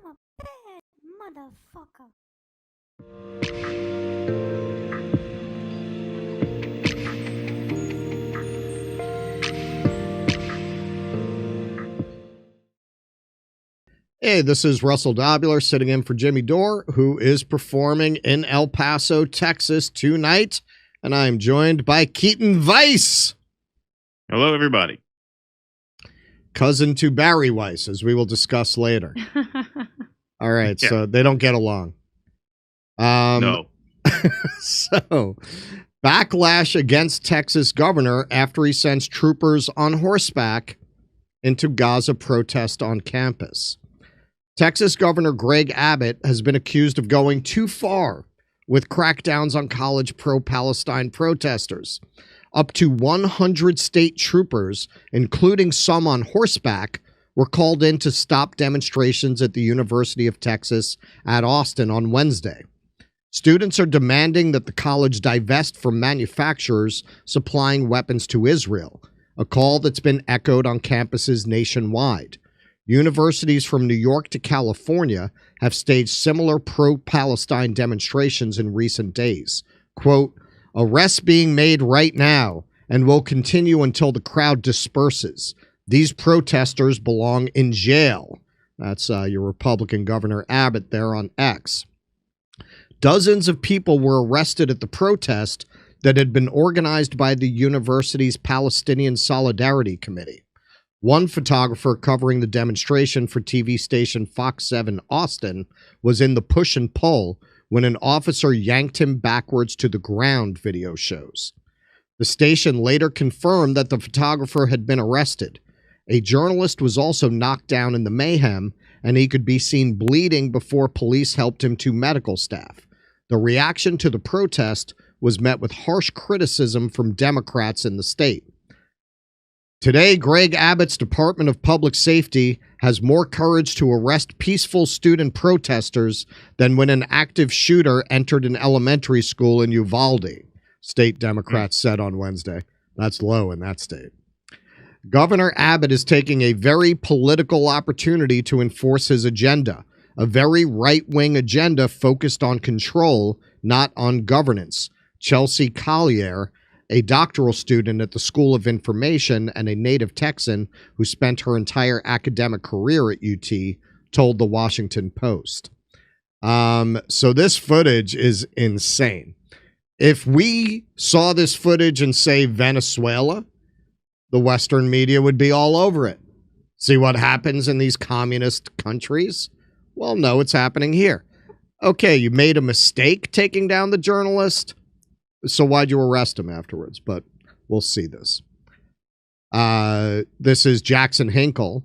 I'm a bad motherfucker. Hey, this is Russell Dobular sitting in for Jimmy Dore, who is performing in El Paso, Texas tonight. And I'm joined by Keaton Weiss. Hello, everybody. Cousin to Barry Weiss, as we will discuss later. All right, yeah. So they don't get along. No. So, backlash against Texas governor after he sends troopers on horseback into Gaza protest on campus. Texas Governor Greg Abbott has been accused of going too far with crackdowns on college pro-Palestine protesters. Up to 100 state troopers, including some on horseback, were called in to stop demonstrations at the University of Texas at Austin on Wednesday. Students are demanding that the college divest from manufacturers supplying weapons to Israel, a call that's been echoed on campuses nationwide. Universities from New York to California have staged similar pro-Palestine demonstrations in recent days. Quote, arrests being made right now and will continue until the crowd disperses. These protesters belong in jail. That's your Republican Governor Abbott there on X. Dozens of people were arrested at the protest that had been organized by the university's Palestinian Solidarity Committee. One photographer covering the demonstration for TV station Fox 7 Austin was in the push and pull when an officer yanked him backwards to the ground, video shows. The station later confirmed that the photographer had been arrested. A journalist was also knocked down in the mayhem, and he could be seen bleeding before police helped him to medical staff. The reaction to the protest was met with harsh criticism from Democrats in the state. Today, Greg Abbott's Department of Public Safety has more courage to arrest peaceful student protesters than when an active shooter entered an elementary school in Uvalde, state Democrats said on Wednesday. That's low in that state. Governor Abbott is taking a very political opportunity to enforce his agenda, a very right-wing agenda focused on control, not on governance. Chelsea Collier, a doctoral student at the School of Information and a native Texan who spent her entire academic career at UT, told the Washington Post. So this footage is insane. If we saw this footage in, say, Venezuela, the Western media would be all over it. See what happens in these communist countries? Well, no, it's happening here. Okay, you made a mistake taking down the journalist. So why'd you arrest him afterwards? But we'll see this. This is Jackson Hinkle.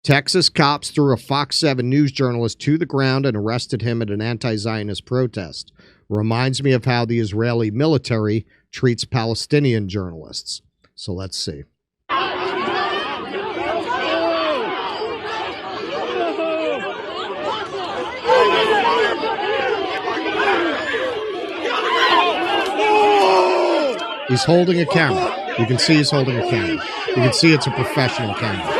Texas cops threw a Fox 7 News journalist to the ground and arrested him at an anti-Zionist protest. Reminds me of how the Israeli military treats Palestinian journalists. So let's see. He's holding a camera. You can see he's holding a camera. You can see it's a professional camera.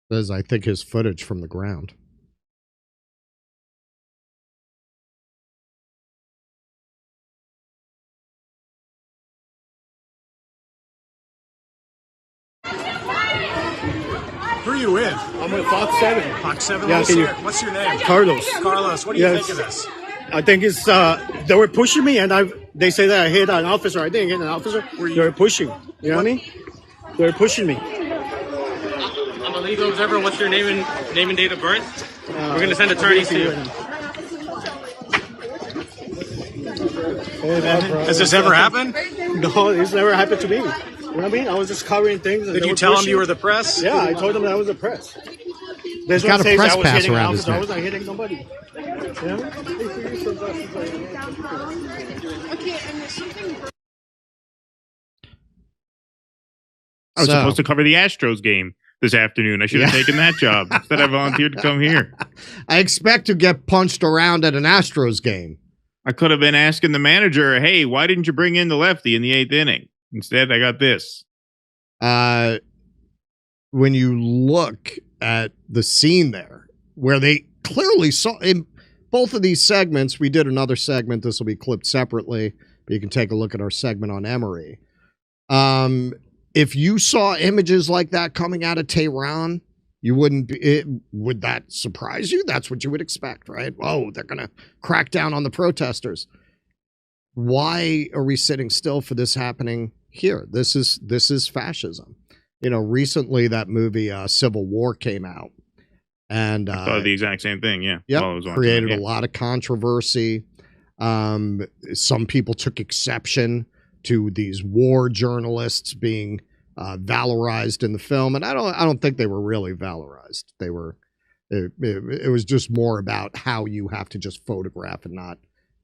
This is, I think, his footage from the ground. Who are you with? I'm with Fox 7. Fox 7? Yeah, What's your name? Carlos. Carlos, what do you think of this? I think it's, they were pushing me, and they say that I hit an officer. I didn't hit an officer. They were pushing. You know what I mean? They were pushing me. I'm a legal observer. What's your name and date of birth? We're going to send attorneys to you. Has this ever happened? No, it's never happened to me. You know what I mean? I was just covering things. Did you tell them you were the press? Yeah, I told them that I was the press. He's got a press pass around his neck. I was not hitting nobody. Yeah? I was supposed to cover the Astros game this afternoon. I should have taken that job. Instead, I volunteered to come here. I expect to get punched around at an Astros game. I could have been asking the manager, hey, why didn't you bring in the lefty in the 8th inning? Instead, I got this. When you look at the scene there, where they clearly saw in both of these segments, we did another segment. This will be clipped separately, but you can take a look at our segment on Emory. If you saw images like that coming out of Tehran, you wouldn't be, would that surprise you? That's what you would expect, right? Oh, they're going to crack down on the protesters. Why are we sitting still for this happening here? This is fascism. You know, recently that movie Civil War came out, and I thought the exact same thing. Yeah, yeah, created a lot of controversy. Some people took exception to these war journalists being valorized in the film, and I don't think they were really valorized. They were. It was just more about how you have to just photograph and not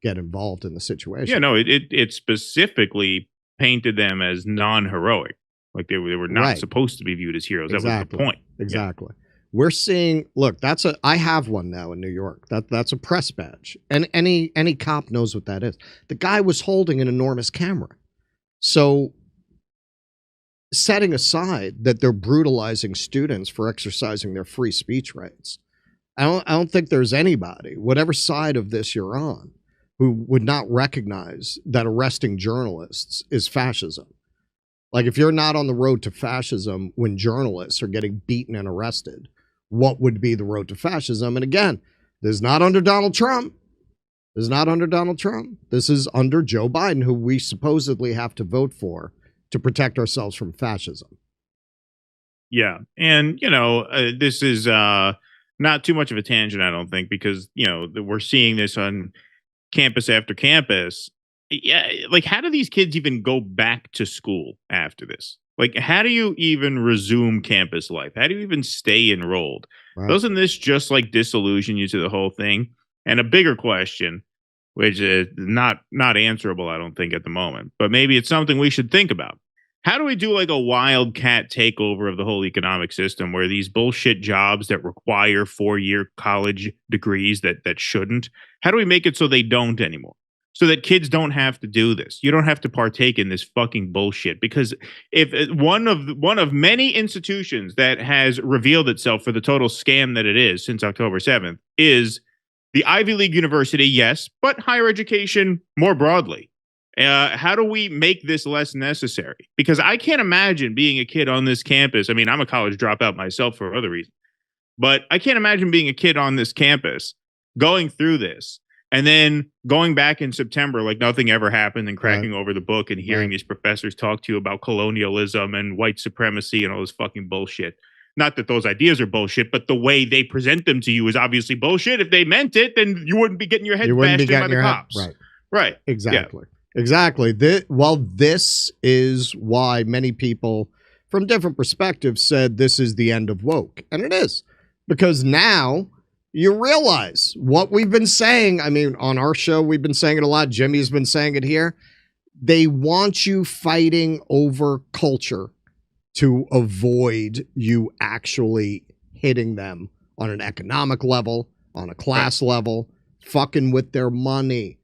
get involved in the situation. Yeah, no, it specifically painted them as non-heroic. Like they were not supposed to be viewed as heroes. That was the point. Exactly. Yeah. We're seeing, look, I have one now in New York. That's a press badge. And any cop knows what that is. The guy was holding an enormous camera. So setting aside that they're brutalizing students for exercising their free speech rights, I don't think there's anybody, whatever side of this you're on, who would not recognize that arresting journalists is fascism. Like, if you're not on the road to fascism when journalists are getting beaten and arrested, what would be the road to fascism? And again, this is not under Donald Trump. This is not under Donald Trump. This is under Joe Biden, who we supposedly have to vote for to protect ourselves from fascism. Yeah. And, you know, this is not too much of a tangent, I don't think, because, you know, we're seeing this on campus after campus. Yeah, like, how do these kids even go back to school after this? Like, how do you even resume campus life? How do you even stay enrolled? Right. Doesn't this just like disillusion you to the whole thing? And a bigger question, which is not answerable, I don't think, at the moment, but maybe it's something we should think about. How do we do like a wildcat takeover of the whole economic system where these bullshit jobs that require 4-year college degrees that shouldn't, how do we make it so they don't anymore? So that kids don't have to do this. You don't have to partake in this fucking bullshit. Because if one of many institutions that has revealed itself for the total scam that it is since October 7th is the Ivy League university, yes, but higher education more broadly. How do we make this less necessary? Because I can't imagine being a kid on this campus. I mean, I'm a college dropout myself for other reasons. But I can't imagine being a kid on this campus going through this. And then going back in September, like nothing ever happened, and cracking over the book and hearing these professors talk to you about colonialism and white supremacy and all this fucking bullshit. Not that those ideas are bullshit, but the way they present them to you is obviously bullshit. If they meant it, then you wouldn't be getting your head bashed in by the cops. Right. Exactly. Yeah. Exactly. This is why many people from different perspectives said this is the end of woke. And it is. Because now you realize what we've been saying. I mean, on our show, we've been saying it a lot. Jimmy's been saying it here. They want you fighting over culture to avoid you actually hitting them on an economic level, on a class level, fucking with their money.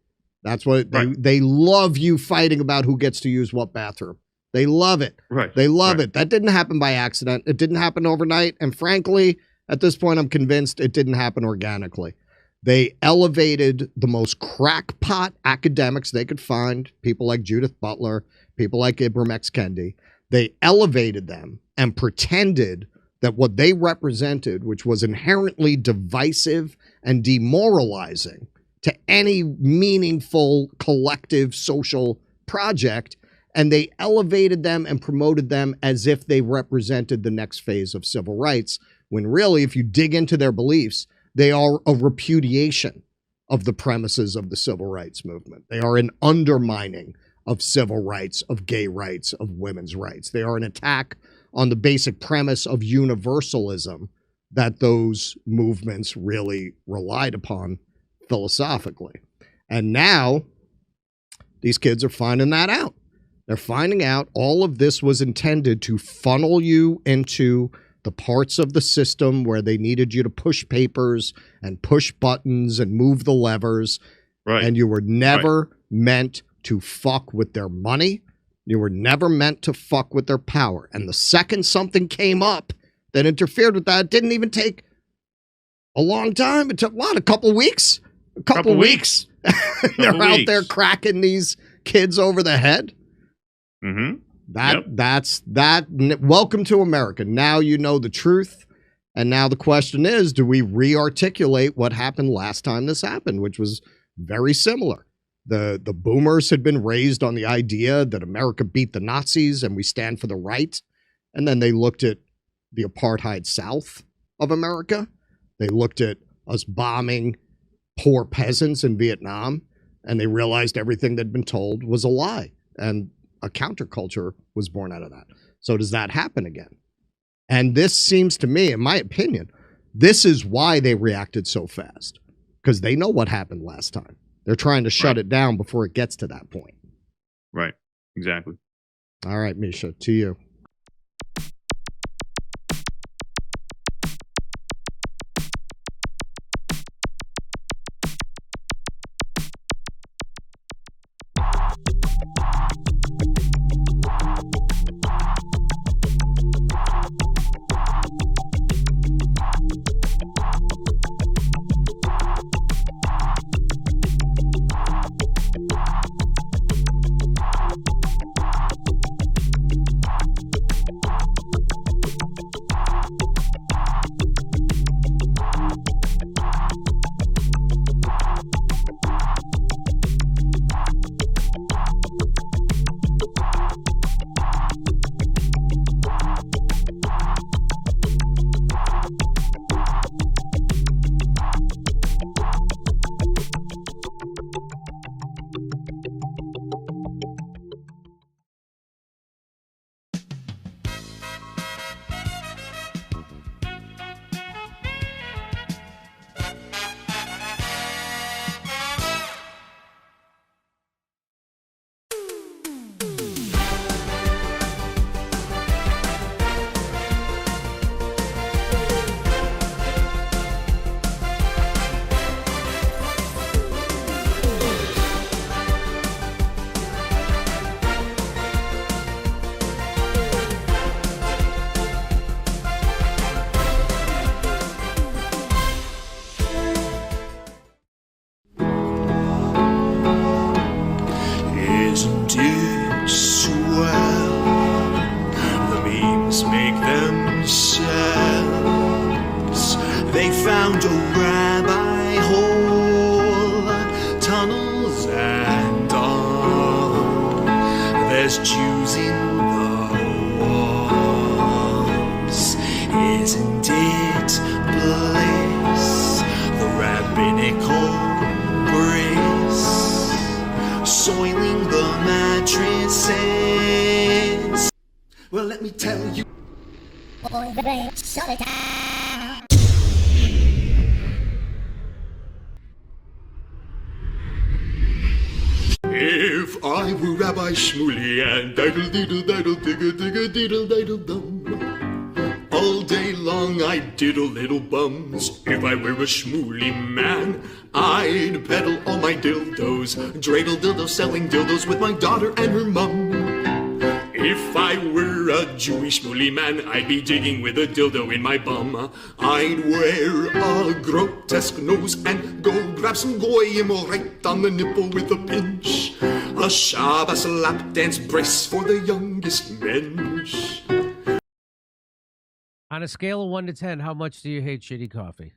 That's what they love, you fighting about who gets to use what bathroom. They love it. They love it. That didn't happen by accident. It didn't happen overnight. And frankly, at this point, I'm convinced it didn't happen organically. They elevated the most crackpot academics they could find, people like Judith Butler, people like Ibram X. Kendi. They elevated them and pretended that what they represented, which was inherently divisive and demoralizing to any meaningful collective social project, and they elevated them and promoted them as if they represented the next phase of civil rights, when really, if you dig into their beliefs, they are a repudiation of the premises of the civil rights movement. They are an undermining of civil rights, of gay rights, of women's rights. They are an attack on the basic premise of universalism that those movements really relied upon philosophically. And now these kids are finding that out. They're finding out all of this was intended to funnel you into the parts of the system where they needed you to push papers and push buttons and move the levers. Right. And you were never meant to fuck with their money. You were never meant to fuck with their power. And the second something came up that interfered with that, it didn't even take a long time. It took, what, a couple weeks? A couple weeks. They're out there cracking these kids over the head. Mm-hmm. That's welcome to America. Now you know the truth. And now the question is, do we re-articulate what happened last time this happened, which was very similar. The boomers had been raised on the idea that America beat the Nazis and we stand for the right. And then they looked at the apartheid South of America. They looked at us bombing poor peasants in Vietnam, and they realized everything they'd been told was a lie. And a counterculture was born out of that. So does that happen again? And this seems to me, in my opinion, this is why they reacted so fast. Because they know what happened last time. They're trying to shut it down before it gets to that point. Right. Exactly. All right, Misha, to you. If I were Rabbi Shmuley and diddle-diddle-diddle-digga-digga-diddle-dum, all day long I'd diddle little bums. If I were a Shmuley man, I'd peddle all my dildos, dreidel dildos, selling dildos with my daughter and her mum. If I were a Jewish Shmuley man, I'd be digging with a dildo in my bum. I'd wear a grotesque nose and go grab some goyim right on the nipple with a pinch. A Shabbos lap dance brace for the youngest mensch. On a scale of 1 to 10, how much do you hate shitty coffee?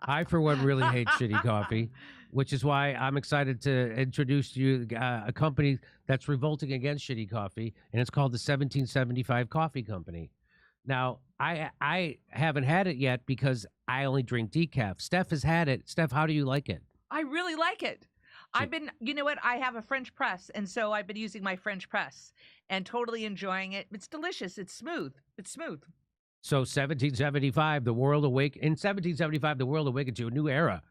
I, for one, really hate shitty coffee, which is why I'm excited to introduce to you a company that's revolting against shitty coffee, and it's called the 1775 Coffee Company. Now, I haven't had it yet because I only drink decaf. Steph has had it. Steph, how do you like it? I really like it. I've been, you know what? I have a French press, and so I've been using my French press and totally enjoying it. It's delicious. It's smooth. It's smooth. So 1775, the world awake. In 1775, the world awakened to a new era.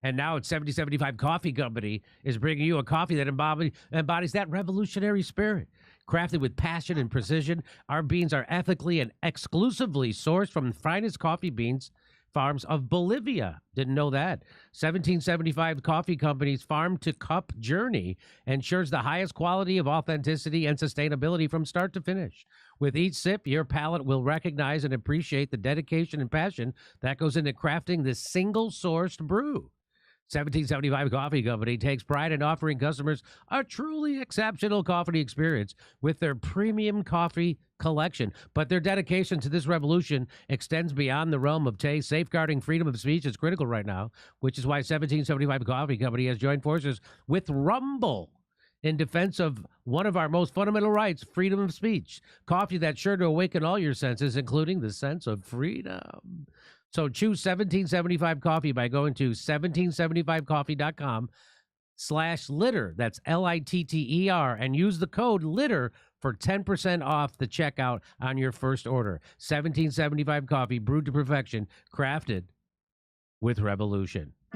And now it's 1775 Coffee Company is bringing you a coffee that embodies that revolutionary spirit. Crafted with passion and precision, our beans are ethically and exclusively sourced from the finest coffee beans farms of Bolivia. Didn't know that. 1775 Coffee Company's farm to cup journey ensures the highest quality of authenticity and sustainability from start to finish. With each sip, your palate will recognize and appreciate the dedication and passion that goes into crafting this single-sourced brew. 1775 Coffee Company takes pride in offering customers a truly exceptional coffee experience with their premium coffee collection. But their dedication to this revolution extends beyond the realm of taste. Safeguarding freedom of speech is critical right now, which is why 1775 Coffee Company has joined forces with Rumble in defense of one of our most fundamental rights, freedom of speech. Coffee that's sure to awaken all your senses, including the sense of freedom. So choose 1775 Coffee by going to 1775coffee.com/litter. That's LITTER, and use the code LITTER for 10% off the checkout on your first order. 1775 Coffee, brewed to perfection, crafted with revolution.